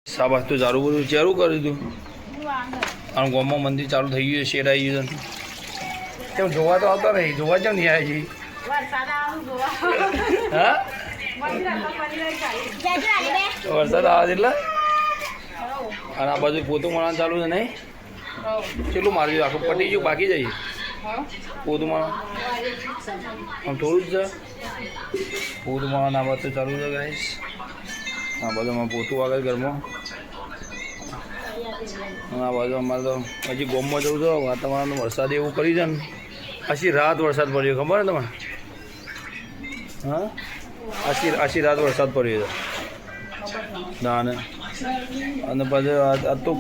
સાબાસ તો ચાલુ બધું ચાલુ કરી દીધું. આમ ગામમાં મંદિર ચાલુ થઈ ગયું, શેડ આવી ગયું. કેમ જોવા તો આવતા નહીં, જોવા કેમ નહીં આવ્યા છીએ? હા વરસાદ આવે એટલે અને આ બાજુ પોતું મળવાનું ચાલુ છે નહીં? કેટલું માર્યું આખું પટી ગયું, બાકી જઈએ પોતું મળવા આમ થોડું જ છે. પોતું મળવાનું આ બાજુ ચાલુ છે ગાઈસ. આ બાજુમાં પોતું આગળ ઘરમાં અને આ બાજુ અમારે તો હજી ગોમમાં જવું છે. વાતાવરણ વરસાદ એવું કર્યું છે ને, આછી રાત વરસાદ પડ્યો, ખબર ને તમે? હા આછી રાત વરસાદ પડ્યો છે ના ને. અને પછી આ તો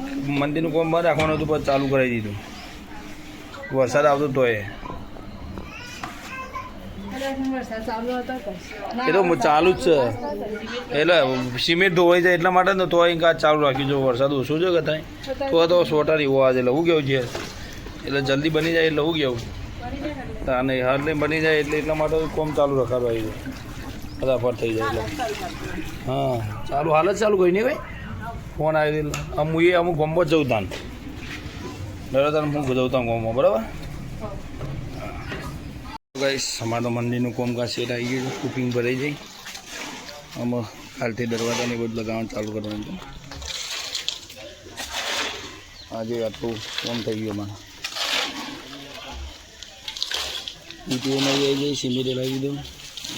મંદિરનું કામ બંધ રાખવાનું હતું, પછી ચાલુ કરાવી દીધું. વરસાદ આવતો તોય એ તો ચાલુ જ છે. એટલે સિમેન્ટ ધોવાઈ જાય એટલા માટે ને તો અહીં કાચ ચાલુ રાખ્યું. જો વરસાદ ઓછો છે કે થાય તો સોટા એવું આવે એટલે હું કેવું છે, એટલે જલ્દી બની જાય એટલે હું કેવું અને હાર્ડલી બની જાય એટલે એટલા માટે કોમ ચાલુ રખાડું આવી જાય, ફટાફટ થઈ જાય એટલે. હા ચાલુ હાલ જ ચાલુ કઈ નહીં ભાઈ. ફોન આવી અમુક ગોમો જ જવું તાન ડરો તાન હું જવતા ગોમમાં બરાબર. ગાઈસ અમારે તો મંદિરનું કોમકાજ સેટ આવી ગયું છે. કુકિંગ ભરાઈ જાય. આમાં કાલથી દરવાજાને બધું લગાવવાનું ચાલુ કરવાનું છે. આજે આટલું કોમ થઈ ગયું અમારે. ઈટીઓ નવી આવી જાય, સિમેન્ટ લાવી દીધું,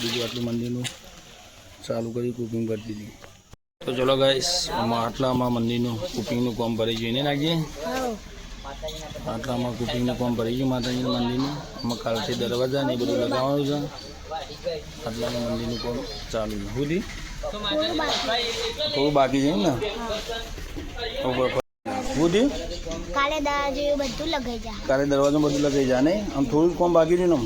બીજું આટલું મંદિરનું ચાલુ કરી કુકિંગ કરી દીધી. તો ચલો ગાઈસ આટલામાં મંદિરનું કુકિંગનું કામ ભરાઈ ગયું, એને નાખીએ. આટલામાં કુકિંગનું કામ ભરી ગયું માતાજીના મંદિરનું. આમાં કાલથી દરવાજા ને એ બધું લગાવવાનું છે. આટલામાં મંદિરનું કામ ચાલુ છે. સુધી થોડું બાકી છે ને સુધી કાલે દરવાજો બધું લગાઈ જાય નહીં, આમ થોડું કામ બાકી છે ને.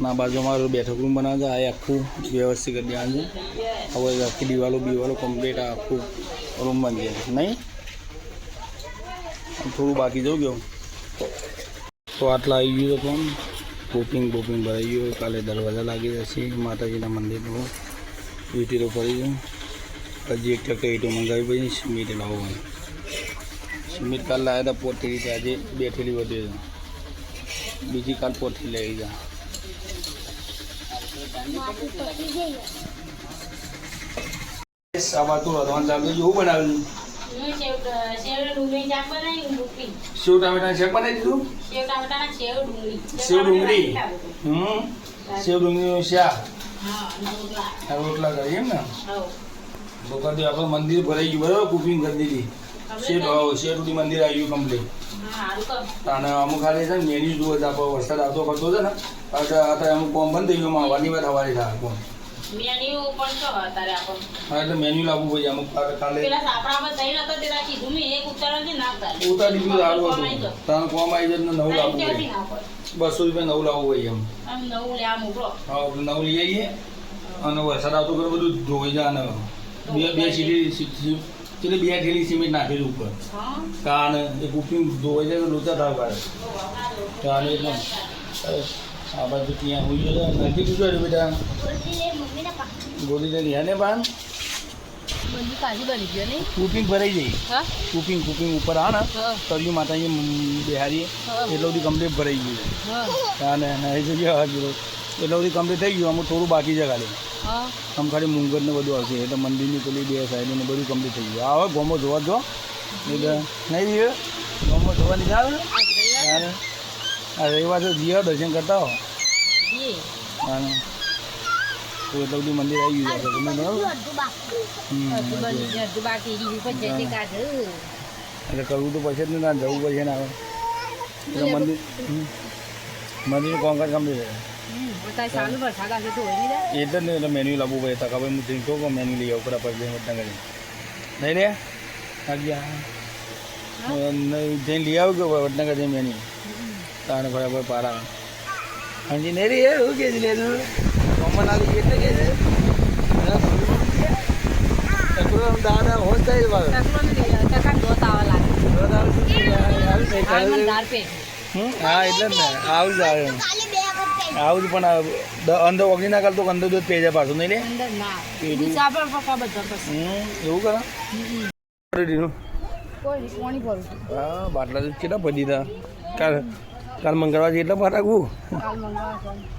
ના બાજુ અમારું બેઠક રૂમ બનાવે છે, આ આખું વ્યવસ્થિત કરી દેવાનું છે. હવે આખી દિવાલો કમ્પ્લીટ આખું રૂમ બની જાય નહીં, થોડું બાકી જવું ગયું. તો આટલા આવી ગયું તો કોપિંગ ભરાઈ ગયું. કાલે દરવાજા લાગી જશે માતાજીના મંદિરનું. ઈટીઓ પડી ગયું. હજી 1 ટકા ઈટો મંગાવી પછી સિમેન્ટ લાવવાનું. સિમેન્ટ કાલ લાવ્યા હતા પોતથી રીતે, આજે 2 થેલી વધે છે, બીજી કાલ પોતથી લઈ જા. આ બાજુ વધવાનું ચાલુ એવું બનાવ્યું. સેવ ટામેટા શાક બનાવી દીધું. સેવ ડુંગળી સેવ ડુંગળીનું શાક રોટલા કરી એમ ને. તો કરી આપણે મંદિર ભરાઈ ગયું બરાબર, કુકિંગ કરી દીધી. શેરડી મંદિર આવી ગયું કમ્પ્લીટ. અને અમુક ખાલી છે ને મેન્યુ જુઓ છે. આપણે વરસાદ આવતો કરતો છે ને અત્યારે અમુક કોમ બંધ થઈ ગયું. વાની વાત હવારી થાય કોમ. હા એટલે મેન્યુ લાવવું પડે અમુક કાલે ઉતારી દીધું સારું હતું. તારું કોમ આવી જાય નવું લાવવું પડે. 200 રૂપિયા નવું લાવવું પડે એમ. હા આપણે નવું લઈ આવીએ. અને વરસાદ આવતો કરે બધું ધોઈ જાય. અને બે સીટી 2 થેલી સિમેન્ટ નાખેલું ઉપર કારણ એ કુકિંગ ધોવાઈ જાય લોચા થાવ કાઢે. કારણ એટલે આ બાજુ ત્યાં હોઈ જાય નથી પૂછવા બેટા ગોળી લઈ ને પાન કુકિંગ ભરાઈ જાય. કુકિંગ ઉપર આ ને કર્યું માતાજી બિહારી એટલે બધી કમ્પ્લીટ ભરાઈ ગયું. અને એ જગ્યા એટલે બધી કમ્પ્લીટ થઈ ગયું. અમુક થોડું બાકી છે ખાલી. આમ ખાલી મૂંગર ને બધું આવશે એટલે મંદિરની પેલી 2 સાઈડ ને બધું કમ્પ્લીટ થઈ ગયું. આવે ગોમો જોવા જો એટલે નહીં જઈએ ગોમો જોવા નહીં આવે. આ રવિવાર તો જીવા દર્શન કરતા હો. તો એટલે બધું મંદિર આવી ગયું છે એટલે કરવું તો પછી જ ને ના જવું પછી ને આવે એટલે મંદિરનું કામકાજ કમ્પ્લીટ એટલે જ ને. એટલે મેન્યુ લાવવું પડે. તકા ભાઈ હું ડ્રિંક કહું મેન્યુ લઈ આવું બરાબર કરી નહીં રે જઈને લઈ આવું કે વડનગર જઈને મેન્યુ તાણે બરાબર પારા હાજી નહીં રે એવું કે લે તું કોમન આવી એટલે કે દાદા હોશ થાય હા એટલે જ ને આવું જ આવે આવું જ. પણ અંદર ઓગળી ના કરતો અંદર દૂધ પી જાય પાછું નહીં લે એવું કરે. રેડીનું હા બાટલા કેટલા પડી હતા કાલ મંગળવાર એટલા પાટાકવું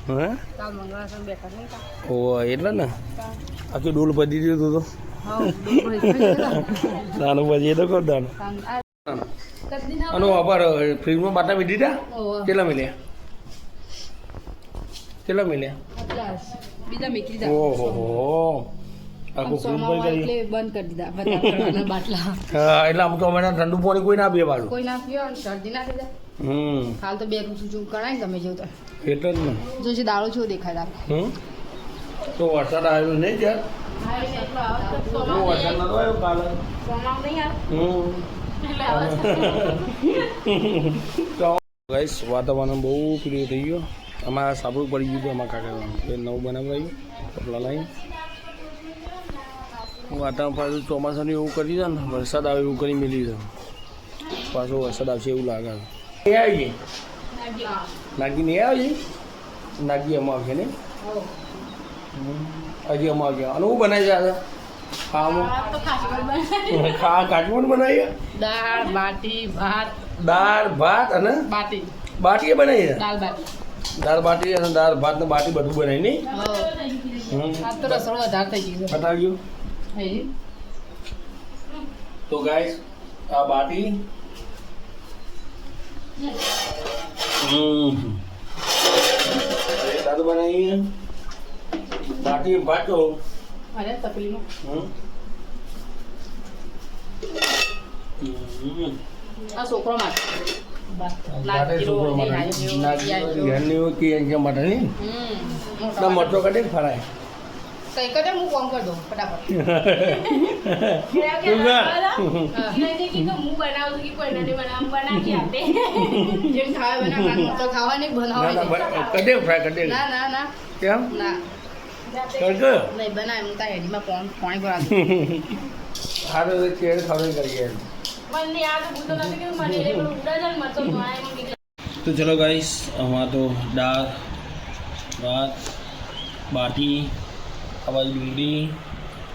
હે ઓ એટલે ને આખી ડોલ પડી દીધું તો નાનું પછી એ તો કર દાનું અને વાપર ફ્રીજમાં બાટલા મીઠી હતા કેટલા મળ્યા ઓહો આખું ફ્રીજ બંધ કરી દીધા બાટલા હા એટલે આમ તો અમે ઠંડુ પાણી કોઈ ના પીએ પાછું કોઈ ના પીએ શરદી ના થઈ જાય હાલ તો બે શું કરાય ગમે જેવું તો એટલે જ ને જો દાળો છો દેખાય તો વરસાદ આવ્યો નહીં ત્યાં વરસાદ નતો આવ્યો કાલે ગાઈસ વાતાવરણ બહુ પ્રિય થઈ ગયો અમારા સાબુ પડી ગયું અમારા કાકા એ નવું બનાવડાવ્યું કપડા લાવીને વાતાવરણ પાછું ચોમાસાનું એવું કરી છે ને વરસાદ આવે એવું કરી મેળવી છે પાછો વરસાદ આવશે એવું લાગે નહીં આવી નાગી નહીં આવી નાગી એમાં આવશે ને હજી એમાં આવશે અને હું બનાવી છે ખાવામાં કાચમણ બનાવી દાળ ભાત અને બાટી એ બનાવી છે દાળ બાટી અને દાળ ભાત ને બાટી બધું બનાવી નહીં ગયું તો ગાઈસ આ બાટી દાદુ બનાવી બાટી ભાતો અરે તકલીફ આ છોકરો માટે કાઢી ફરાય કઈ કદે હું કોમ કર દઉં ફટાફટ હું બનાવું કે કોઈ નથી બનાવ બનાવી આપે જેમ ખાવા બનાવ તો ખાવા નહીં બનાવે કદે ફ્રાય કદે ના ના ના કેમ ના કરજો નહીં બનાય હું તા હેડીમાં પાણી ભરા હારો કેળ ખાવે કરીએ મને આ તો ભૂતો નથી કે મને એ ઉડા જાય મત તો તો ચલો ગાઈસ અમાર તો દાળ ભાત બાટી આવાજ ડુંગળી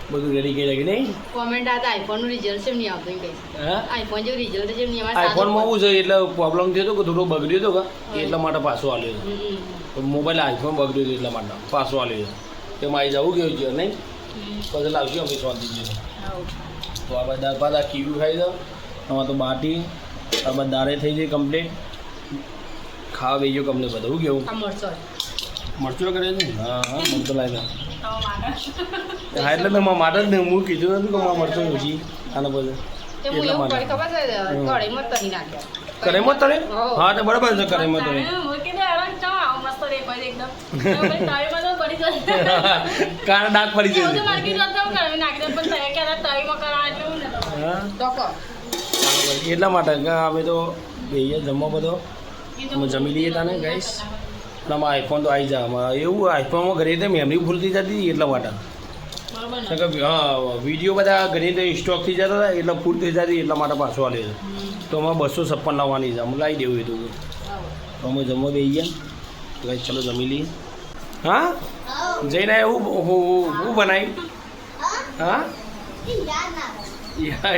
બધું રેડી કરી લાગી નહીં કોમેન્ટ આતા આઈફોનનું રિઝલ્ટ છે નહીં આવતું કઈ હા આઈફોન જેવું રિઝલ્ટ છે નહીં અમારા આઈફોનમાં શું છે એટલે પ્રોબ્લેમ થયો તો કે થોડો બગડ્યો તો કે એટલા માટે પાછો આલ્યો તો મોબાઈલ આઈફોન બગડ્યો હતો એટલા માટે પાછો આલ્યો તેમાં આવી જવું કેવું છે નહીં પછી લાવશું અમે શાંતિ છે તો આ બધા દાળ ભાત આ કીવું ખાઈ દો આમાં તો બાટી આ બધા દાળે થઈ જાય કમ્પ્લીટ ખાવા બેજો કમ્પ્લીટ બધું શું કેવું મરચો કરે છે હા હા મરચો લાવી હા એટલે તો માટે જ ને હું કીધું નથી કે મરચો ઓછી આના બધું એટલા માટે કરેમત તરે હા તો બરાબર છે કરેમત તરે કારણ ડાક પડી જાય એટલા માટે અમે તો બેહીએ જમવા બધો અમે જમી લઈએ તાને ગાઈસ આમાં આઈફોન તો આવી જાય અમારા એવું આઈફોનમાં ઘરે તો મેમરી ફૂલ થઈ જતી એટલા માટે હા વિડીયો બધા ઘણી તો સ્ટોક થઈ જતા હતા એટલે ફૂલ થઈ જતી એટલા માટે પાછો આલે છે તો અમે 256 લાવવાની છે અમે લાવી દેવું હતું તો અમે જમવા બેસી ગયા તો ચલો જમી લઈએ હા જઈને હું બનાવી હા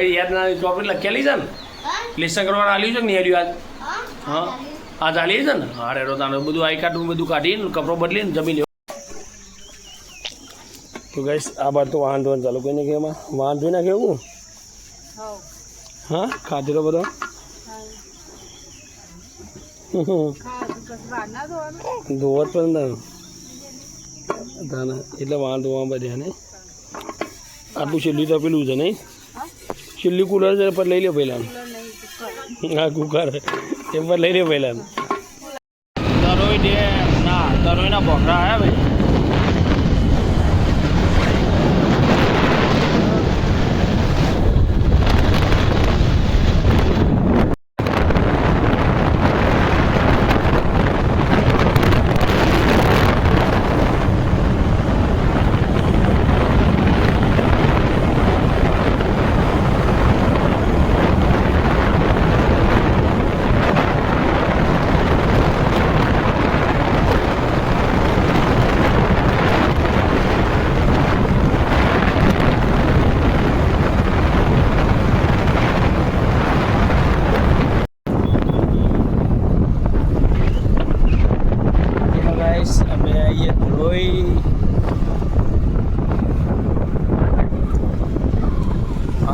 યાદ ના ચોપડી લખેલી છે ને લેસન કરવાનું આલ્યું છે ને નહીં યાદ હા આ ચાલીએ છે ને હા રેડો તાને બધું આઈ કાર્ડ બધું કાઢીને કપડો બદલીને જમી લે તો ગાઈસ આ બાર તો વાહન ધોવાનું ચાલુ કરીને કે એમાં વાહન ધોઈ નાખે એવું હા ખાધી તો બધો ધોવા જ પણ તાને એટલે વાહન ધોવા બધા ને આટલું છેલ્લી તો પેલું છે નહીં છેલ્લી કુલર છે પર લઈ લે પહેલાં હા કુકર એ પર લઈ લે પહેલાં તરોઈના બોકરા આવ્યા ભાઈ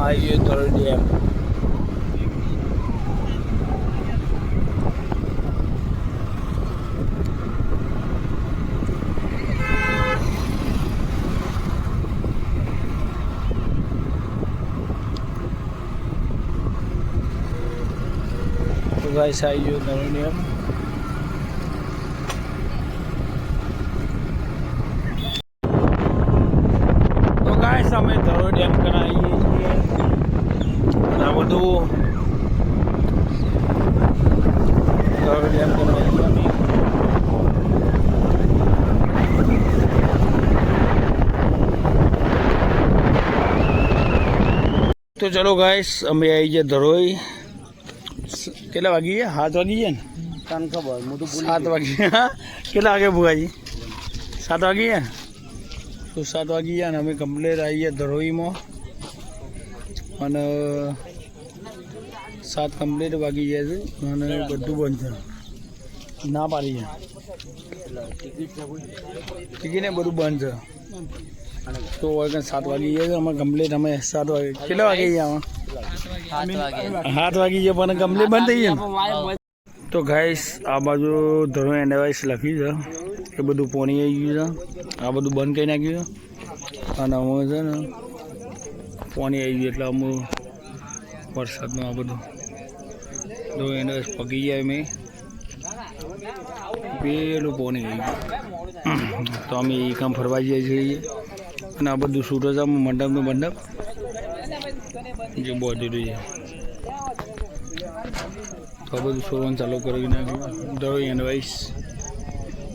આવી ગયો ધરોઈ ડેમ. તો ગાઈસ આવી ગયો ધરોઈ ડેમ. તો ગાઈસ અમે ધરોઈ ડેમ કરાવીએ છીએ. આ બધું ધરોઈ ડેમ કરાવીએ અમે. તો ચલો ગાઈસ અમે આવી ગયા ધરોઈ. કેટલા વાગી ગયા? 7 વાગી ગયા ને? તને ખબર હું તો 7 વાગી ગયા. કેટલા વાગે ભુવાજી? 7 વાગી ગયા. તો 7 વાગી ગયા ને અમે કમ્પ્લેટ આવી ગયા ધરોઈમાં. અને 7 કમ્પ્લેટ વાગી ગયા છે અને બધું બંધ છે. ના પાડી છે ટિકિટ ને બધું બંધ છે. તો 7 વાગી ગયા છે અમે કમ્પ્લેટ. અમે 7 વાગે કેટલા વાગે ગયા? 7 વાગી ગયા પણ કમ્પ્લેટ બંધ થઈ ગયા. તો ગાઈસ આ બાજુ ધરોઈ એન્ડવાઇસ લખ્યું છે એ બધું પોણી આવી ગયું છે. આ બધું બંધ કરી નાખ્યું છે અને અમે છે ને પોણી આવી ગયું એટલે અમે વરસાદનું આ બધું ધરોઈ એન્ડવાઇસ પગી ગયા. મેં પેલું પોણી આવી ગયું તો અમે એ કામ ફરવા જઈએ છીએ. અને આ બધું શૂટ છે મંડપનું મંડપ જે બોડી છે. તો આ બધું શોવાનું ચાલુ કરી નાખ્યું ધરોઈ એન્ડવાઇસ.